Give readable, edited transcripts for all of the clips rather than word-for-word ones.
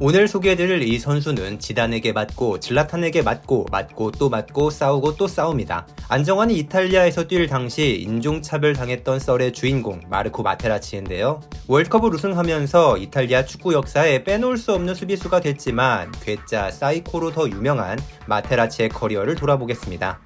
오늘 소개해드릴 이 선수는 지단에게 맞고 질라탄에게 맞고 또 맞고 싸우고 또 싸웁니다. 안정환이 이탈리아에서 뛸 당시 인종차별 당했던 썰의 주인공 마르코 마테라치인데요. 월드컵을 우승하면서 이탈리아 축구 역사에 빼놓을 수 없는 수비수가 됐지만 괴짜 사이코로 더 유명한 마테라치의 커리어를 돌아보겠습니다.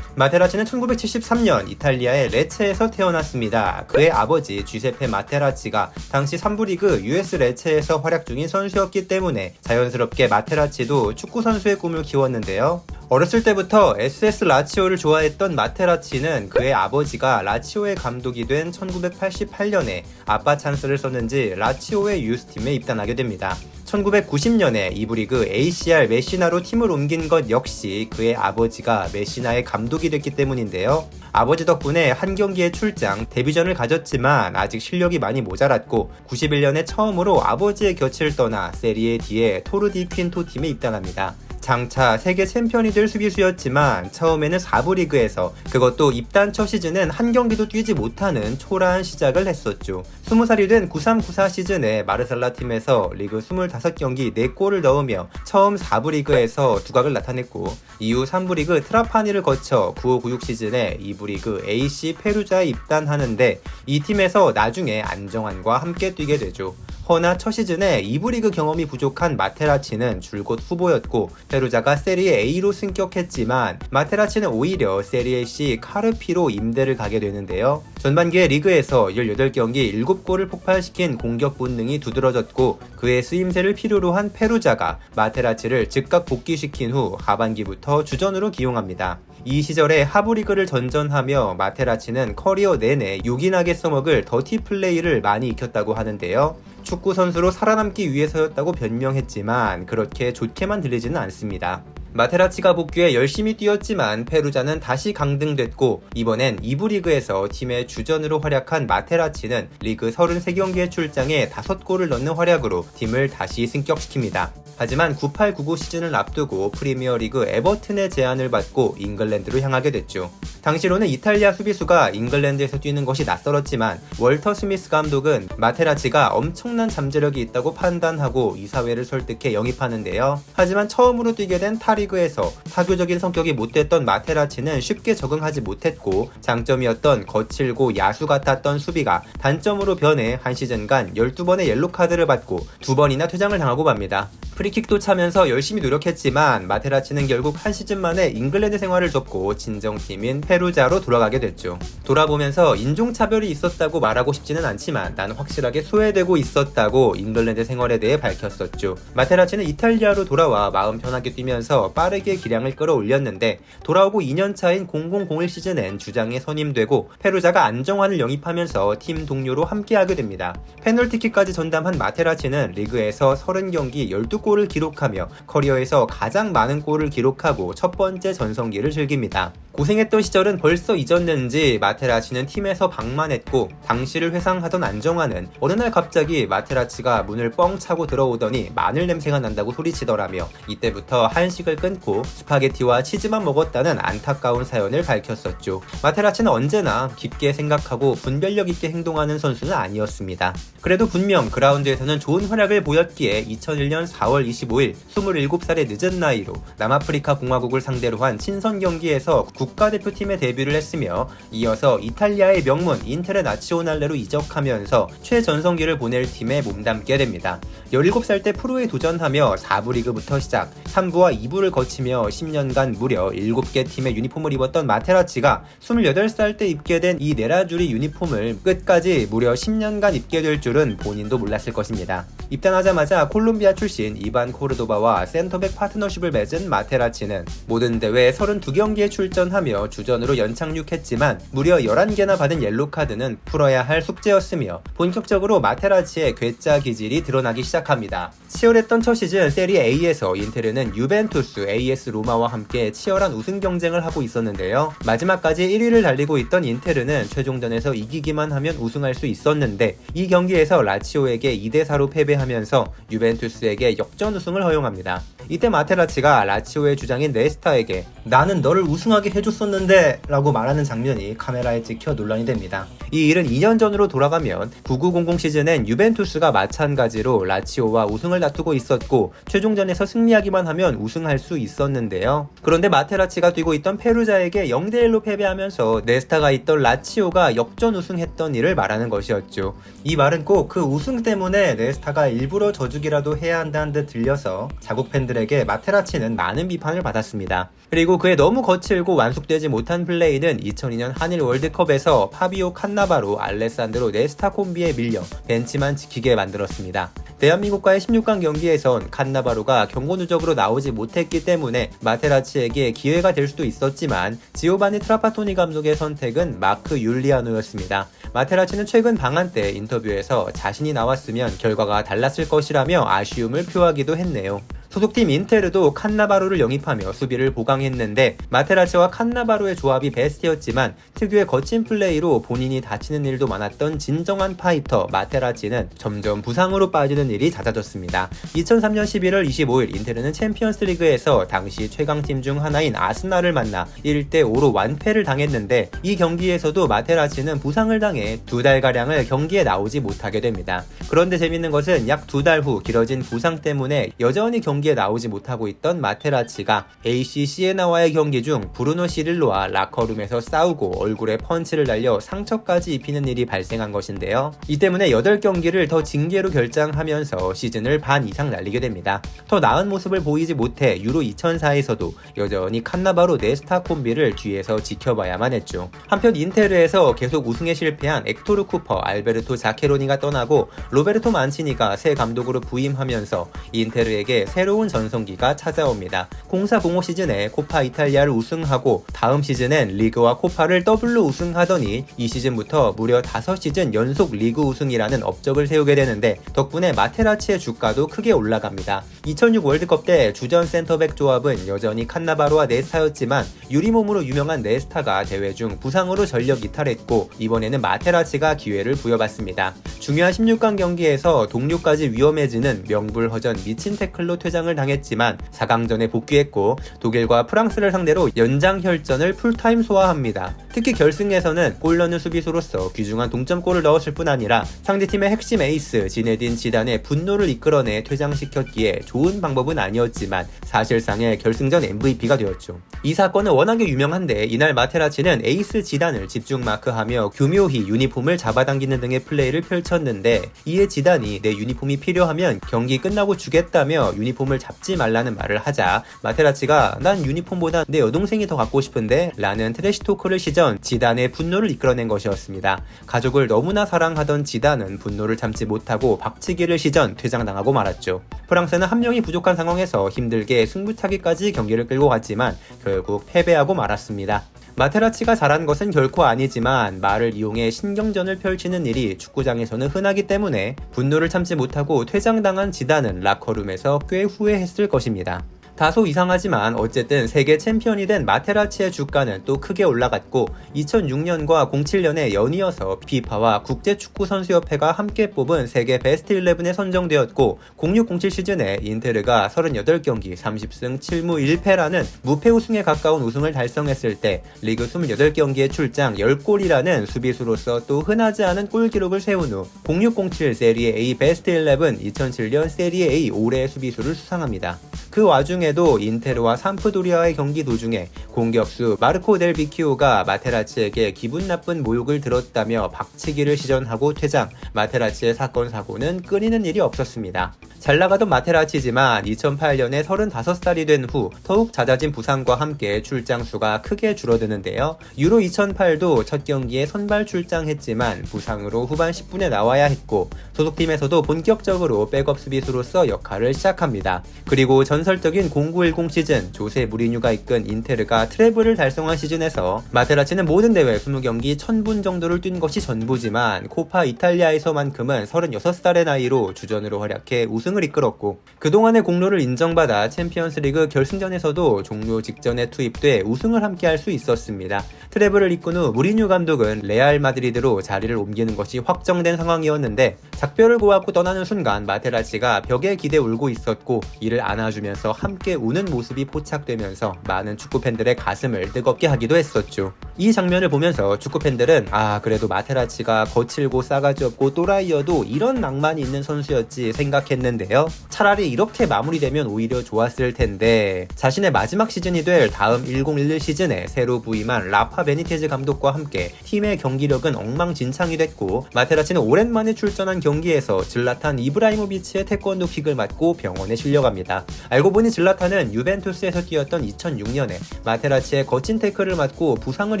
마테라치는 1973년 이탈리아의 레체에서 태어났습니다. 그의 아버지 주세페 마테라치가 당시 3부 리그 US 레체에서 활약 중인 선수였기 때문에 자연스럽게 마테라치도 축구 선수의 꿈을 키웠는데요. 어렸을 때부터 SS 라치오를 좋아했던 마테라치는 그의 아버지가 라치오의 감독이 된 1988년에 아빠 찬스를 썼는지 라치오의 유스팀에 입단하게 됩니다. 1990년에 2부 리그 ACR 메시나로 팀을 옮긴 것 역시 그의 아버지가 메시나의 감독이 됐기 때문인데요. 아버지 덕분에 한 경기에 출장, 데뷔전을 가졌지만 아직 실력이 많이 모자랐고 91년에 처음으로 아버지의 곁을 떠나 세리에 D의 토르 디 퀸토 팀에 입단합니다. 장차 세계 챔피언이 될 수비수였지만 처음에는 4부 리그에서, 그것도 입단 첫 시즌은 한 경기도 뛰지 못하는 초라한 시작을 했었죠. 20살이 된 93-94 시즌에 마르살라 팀에서 리그 25경기 4골을 넣으며 처음 4부 리그에서 두각을 나타냈고, 이후 3부 리그 트라파니를 거쳐 95-96 시즌에 2부 리그 AC 페루자에 입단하는데 이 팀에서 나중에 안정환과 함께 뛰게 되죠. 허나 첫 시즌에 2부 리그 경험이 부족한 마테라치는 줄곧 후보였고 페루자가 세리에 A로 승격했지만 마테라치는 오히려 세리에 C 카르피로 임대를 가게 되는데요. 전반기에 리그에서 18경기 7골을 폭발시킨 공격 본능이 두드러졌고 그의 쓰임새를 필요로 한 페루자가 마테라치를 즉각 복귀시킨 후 하반기부터 주전으로 기용합니다. 이 시절에 하부리그를 전전하며 마테라치는 커리어 내내 요긴하게 써먹을 더티 플레이를 많이 익혔다고 하는데요. 축구 선수로 살아남기 위해서였다고 변명했지만 그렇게 좋게만 들리지는 않습니다. 마테라치가 복귀해 열심히 뛰었지만 페루자는 다시 강등됐고 이번엔 2부 리그에서 팀의 주전으로 활약한 마테라치는 리그 33경기에 출장해 5골을 넣는 활약으로 팀을 다시 승격시킵니다. 하지만 98-99 시즌을 앞두고 프리미어리그 에버튼의 제안을 받고 잉글랜드로 향하게 됐죠. 당시로는 이탈리아 수비수가 잉글랜드에서 뛰는 것이 낯설었지만 월터 스미스 감독은 마테라치가 엄청난 잠재력이 있다고 판단하고 이사회를 설득해 영입하는데요. 하지만 처음으로 뛰게 된 타리그에서 사교적인 성격이 못됐던 마테라치는 쉽게 적응하지 못했고 장점이었던 거칠고 야수 같았던 수비가 단점으로 변해 한 시즌간 12번의 옐로카드를 받고 2번이나 퇴장을 당하고 맙니다. 프리킥도 차면서 열심히 노력했지만 마테라치는 결국 한 시즌 만에 잉글랜드 생활을 접고 친정팀인 페루자로 돌아가게 됐죠. 돌아보면서 인종차별이 있었다고 말하고 싶지는 않지만 나는 확실하게 소외되고 있었다고 잉글랜드 생활에 대해 밝혔었죠. 마테라치는 이탈리아로 돌아와 마음 편하게 뛰면서 빠르게 기량을 끌어올렸는데 돌아오고 2년차인 0001 시즌엔 주장에 선임되고 페루자가 안정환을 영입하면서 팀 동료로 함께하게 됩니다. 페널티킥까지 전담한 마테라치는 리그에서 30경기 12골을 기록하며 커리어에서 가장 많은 골을 기록하고 첫 번째 전성기를 즐깁니다. 고생했던 시절은 벌써 잊었는지 마테라치는 팀에서 방만했고 당시를 회상하던 안정환은 어느 날 갑자기 마테라치가 문을 뻥 차고 들어오더니 마늘 냄새가 난다고 소리치더라며 이때부터 한식을 끊고 스파게티와 치즈만 먹었다는 안타까운 사연을 밝혔었죠. 마테라치는 언제나 깊게 생각하고 분별력 있게 행동하는 선수는 아니었습니다. 그래도 분명 그라운드에서는 좋은 활약을 보였기에 2001년 4월 25일 27살의 늦은 나이로 남아프리카 공화국을 상대로 한 친선 경기에서 국가대표팀에 데뷔를 했으며 이어서 이탈리아의 명문 인테르 나치오날레로 이적하면서 최전성기를 보낼 팀에 몸담게 됩니다. 17살 때 프로에 도전하며 4부 리그부터 시작 3부와 2부를 거치며 10년간 무려 7개 팀의 유니폼을 입었던 마테라치가 28살 때 입게 된 이 네라주리 유니폼을 끝까지 무려 10년간 입게 될 줄은 본인도 몰랐을 것입니다. 입단하자마자 콜롬비아 출신 이반 코르도바와 센터백 파트너십을 맺은 마테라치는 모든 대회 32경기에 출전하며 주전으로 연착륙했지만 무려 11개나 받은 옐로카드는 풀어야 할 숙제였으며 본격적으로 마테라치의 괴짜 기질이 드러나기 시작합니다. 치열했던 첫 시즌 세리 A에서 인테르는 유벤투스, AS 로마와 함께 치열한 우승 경쟁을 하고 있었는데요. 마지막까지 1위를 달리고 있던 인테르는 최종전에서 이기기만 하면 우승할 수 있었는데 이 경기에서 라치오에게 2-4로 패배하면서 유벤투스에게 역전 우승을 허용합니다. 이때 마테라치가 라치오의 주장인 네스타에게 나는 너를 우승하게 해줬었는데 라고 말하는 장면이 카메라에 찍혀 논란이 됩니다. 이 일은 2년 전으로 돌아가면 9900 시즌엔 유벤투스가 마찬가지로 라치오와 우승을 다투고 있었고 최종전에서 승리하기만 하면 우승할 수 있었는데요. 그런데 마테라치가 뛰고 있던 페루자에게 0대1로 패배하면서 네스타가 있던 라치오가 역전 우승했던 일을 말하는 것이었죠. 이 말은 꼭 그 우승 때문에 네스타가 일부러 져주기라도 해야 한다는 듯 들려서 자국 팬들에게 마테라치는 많은 비판을 받았습니다. 그리고 그의 너무 거칠고 완숙되지 못한 플레이는 2002년 한일 월드컵에서 파비오 칸나바로 알레산드로 네스타 콤비에 밀려 벤치만 지키게 만들었습니다. 대한민국과의 16강 경기에선 칸나바로가 경고 누적으로 나오지 못했기 때문에 마테라치에게 기회가 될 수도 있었지만 지오바니 트라파토니 감독의 선택은 마크 율리아노였습니다. 마테라치는 최근 방한 때 인터뷰에서 자신이 나왔으면 결과가 달랐을 것이라며 아쉬움을 표하기도 했네요. 소속팀 인테르도 칸나바로를 영입하며 수비를 보강했는데 마테라치와 칸나바로의 조합이 베스트였지만 특유의 거친 플레이로 본인이 다치는 일도 많았던 진정한 파이터 마테라치는 점점 부상으로 빠지는 일이 잦아졌습니다. 2003년 11월 25일 인테르는 챔피언스 리그에서 당시 최강팀 중 하나인 아스날을 만나 1대5로 완패를 당했는데 이 경기에서도 마테라치는 부상을 당해 2달가량을 경기에 나오지 못하게 됩니다. 그런데 재밌는 것은 약 2달 후 길어진 부상 때문에 여전히 경기에 나오지 못하고 있던 마테라치가 AC 시에나와의 경기 중 브루노 시릴로와 라커룸에서 싸우고 얼굴에 펀치를 날려 상처까지 입히는 일이 발생한 것인데요. 이 때문에 8경기를 더 징계로 결장하면서 시즌을 반 이상 날리게 됩니다. 더 나은 모습을 보이지 못해 유로 2004에서도 여전히 칸나바로 네스타 콤비를 뒤에서 지켜봐야만 했죠. 한편 인테르에서 계속 우승에 실패한 엑토르 쿠퍼, 알베르토 자케로니가 떠나고 로베르토 만치니가 새 감독으로 부임하면서 인테르에게 새로운 전성기가 찾아옵니다. 04-05 시즌에 코파 이탈리아를 우승하고 다음 시즌엔 리그와 코파를 더블로 우승하더니 이 시즌부터 무려 5시즌 연속 리그 우승이라는 업적을 세우게 되는데 덕분에 마테라치의 주가도 크게 올라갑니다. 2006 월드컵 때 주전 센터백 조합은 여전히 칸나바로와 네스타였지만 유리몸으로 유명한 네스타가 대회 중 부상으로 전력 이탈했고 이번에는 마테라치가 기회를 부여받습니다. 중요한 16강 경기에서 동료까지 위험해지는 명불허전 미친 태클로 퇴장을 당했지만 4강전에 복귀했고 독일과 프랑스를 상대로 연장혈전을 풀타임 소화합니다. 특히 결승에서는 골 넣는 수비수로서 귀중한 동점골을 넣었을 뿐 아니라 상대팀의 핵심 에이스 지네딘 지단의 분노를 이끌어내 퇴장시켰기에 좋은 방법은 아니었지만 사실상의 결승전 MVP가 되었죠. 이 사건은 워낙에 유명한데 이날 마테라치는 에이스 지단을 집중 마크하며 교묘히 유니폼을 잡아당기는 등의 플레이를 펼쳤는데 이에 지단이 내 유니폼이 필요하면 경기 끝나고 주겠다며 유니폼을 잡지 말라는 말을 하자 마테라치가 난 유니폼보다 내 여동생이 더 갖고 싶은데 라는 트래시 토크를 시전 지단의 분노를 이끌어낸 것이었습니다. 가족을 너무나 사랑하던 지단은 분노를 참지 못하고 박치기를 시전 퇴장당하고 말았죠. 프랑스는 한 명이 부족한 상황에서 힘들게 승부차기까지 경기를 끌고 갔지만 결국 패배하고 말았습니다. 마테라치가 잘한 것은 결코 아니지만 말을 이용해 신경전을 펼치는 일이 축구장에서는 흔하기 때문에 분노를 참지 못하고 퇴장당한 지단은 라커룸에서 꽤 후회했을 것입니다. 다소 이상하지만 어쨌든 세계 챔피언이 된 마테라치의 주가는 또 크게 올라갔고 2006년과 07년에 연이어서 FIFA와 국제축구선수협회가 함께 뽑은 세계 베스트 11에 선정되었고 06-07 시즌에 인테르가 38경기 30승 7무 1패라는 무패 우승에 가까운 우승을 달성했을 때 리그 28경기에 출장 10골이라는 수비수로서 또 흔하지 않은 골 기록을 세운 후 06-07 세리에 A 베스트 11 2007년 세리에 A 올해의 수비수를 수상합니다. 그 와중에도 인테르와 삼프도리아의 경기 도중에 공격수 마르코 델 비키오가 마테라치에게 기분 나쁜 모욕을 들었다며 박치기를 시전하고 퇴장, 마테라치의 사건 사고는 끊이는 일이 없었습니다. 잘 나가던 마테라치지만 2008년에 35살이 된 후 더욱 잦아진 부상과 함께 출장 수가 크게 줄어드는데요. 유로 2008도 첫 경기에 선발 출장했지만 부상으로 후반 10분에 나와야 했고 소속팀에서도 본격적으로 백업 수비수로서 역할을 시작합니다. 그리고 전설적인 0910 시즌 조세 무리뉴가 이끈 인테르가 트래블을 달성한 시즌에서 마테라치는 모든 대회 20경기 1000분 정도를 뛴 것이 전부지만 코파 이탈리아에서만큼은 36살의 나이로 주전으로 활약해 우승 우승을 이끌었고 그동안의 공로를 인정받아 챔피언스리그 결승전에서도 종료 직전에 투입돼 우승을 함께 할 수 있었습니다. 트래블을 이끈 후 무리뉴 감독은 레알 마드리드로 자리를 옮기는 것이 확정된 상황이었는데 작별을 고하고 떠나는 순간 마테라치가 벽에 기대 울고 있었고 이를 안아주면서 함께 우는 모습이 포착되면서 많은 축구팬들의 가슴을 뜨겁게 하기도 했었죠. 이 장면을 보면서 축구팬들은 그래도 마테라치가 거칠고 싸가지 없고 또라이여도 이런 낭만이 있는 선수였지 생각했는데요. 차라리 이렇게 마무리되면 오히려 좋았을 텐데 자신의 마지막 시즌이 될 다음 1011 시즌에 새로 부임한 라파 베니테즈 감독과 함께 팀의 경기력은 엉망진창이 됐고 마테라치는 오랜만에 출전한 경기에서 질라탄 이브라이모비치의 태권도 킥을 맞고 병원에 실려갑니다. 알고 보니 질라탄은 유벤투스에서 뛰었던 2006년에 마테라치의 거친 태클을 맞고 부상을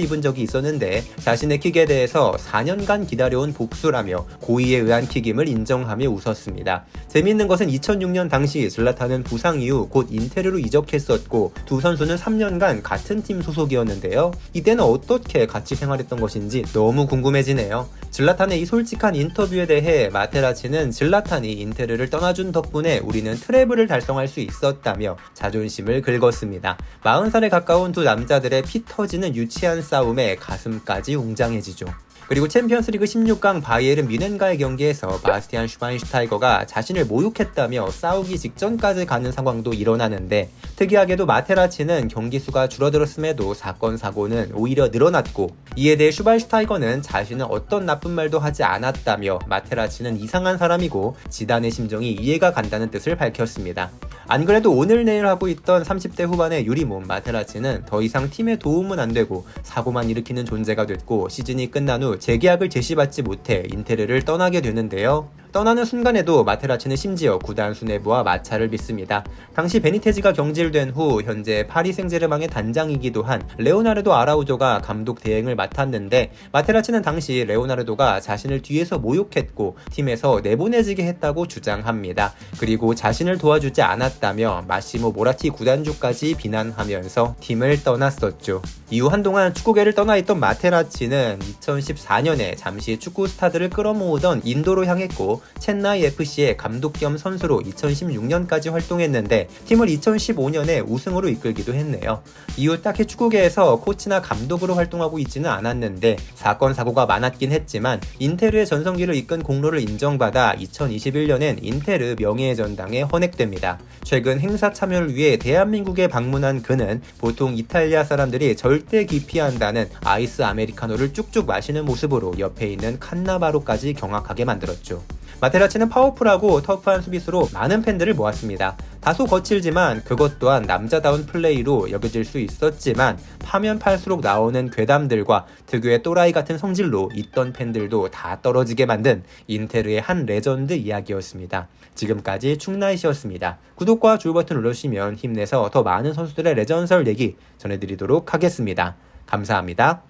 입은 적이 있었는데 자신의 킥에 대해서 4년간 기다려온 복수라며 고의에 의한 킥임을 인정하며 웃었습니다. 재미있는 것은 2006년 당시 질라탄은 부상 이후 곧 인테르로 이적했었고 두 선수는 3년간 같은 팀 소속이었는데요. 이때는 어떻게 같이 생활했던 것인지 너무 궁금해지네요. 질라탄의 이 솔직한 인터뷰에 대해 마테라치는 질라탄이 인테르를 떠나준 덕분에 우리는 트래블을 달성할 수 있었다며 자존심을 긁었습니다. 40살에 가까운 두 남자들의 피 터지는 유치한 싸움에 가슴까지 웅장해지죠. 그리고 챔피언스리그 16강 바이에른 뮌헨과의 경기에서 바스티안 슈바인슈타이거가 자신을 모욕했다며 싸우기 직전까지 가는 상황도 일어나는데 특이하게도 마테라치는 경기 수가 줄어들었음에도 사건 사고는 오히려 늘어났고 이에 대해 슈바인슈타이거는 자신은 어떤 나쁜 말도 하지 않았다며 마테라치는 이상한 사람이고 지단의 심정이 이해가 간다는 뜻을 밝혔습니다. 안 그래도 오늘 내일 하고 있던 30대 후반의 유리몸 마테라치는 더 이상 팀에 도움은 안 되고 사고만 일으키는 존재가 됐고 시즌이 끝난 후 재계약을 제시받지 못해 인테르를 떠나게 되는데요. 떠나는 순간에도 마테라치는 심지어 구단 수뇌부와 마찰을 빚습니다. 당시 베니테즈가 경질된 후 현재 파리 생제르맹의 단장이기도 한 레오나르도 아라우조가 감독 대행을 맡았는데 마테라치는 당시 레오나르도가 자신을 뒤에서 모욕했고 팀에서 내보내지게 했다고 주장합니다. 그리고 자신을 도와주지 않았다며 마시모 모라티 구단주까지 비난하면서 팀을 떠났었죠. 이후 한동안 축구계를 떠나 있던 마테라치는 2014년에 잠시 축구 스타들을 끌어모으던 인도로 향했고 첸나이 FC의 감독 겸 선수로 2016년까지 활동했는데 팀을 2015년에 우승으로 이끌기도 했네요. 이후 딱히 축구계에서 코치나 감독으로 활동하고 있지는 않았는데 사건 사고가 많았긴 했지만 인테르의 전성기를 이끈 공로를 인정받아 2021년엔 인테르 명예의 전당에 헌액됩니다. 최근 행사 참여를 위해 대한민국에 방문한 그는 보통 이탈리아 사람들이 절대 기피한다는 아이스 아메리카노를 쭉쭉 마시는 모습으로 옆에 있는 칸나바로까지 경악하게 만들었죠. 마테라치는 파워풀하고 터프한 수비수로 많은 팬들을 모았습니다. 다소 거칠지만 그것 또한 남자다운 플레이로 여겨질 수 있었지만 파면 팔수록 나오는 괴담들과 특유의 또라이 같은 성질로 있던 팬들도 다 떨어지게 만든 인테르의 한 레전드 이야기였습니다. 지금까지 충나이시였습니다. 구독과 좋아요 버튼 눌러주시면 힘내서 더 많은 선수들의 레전설 얘기 전해드리도록 하겠습니다. 감사합니다.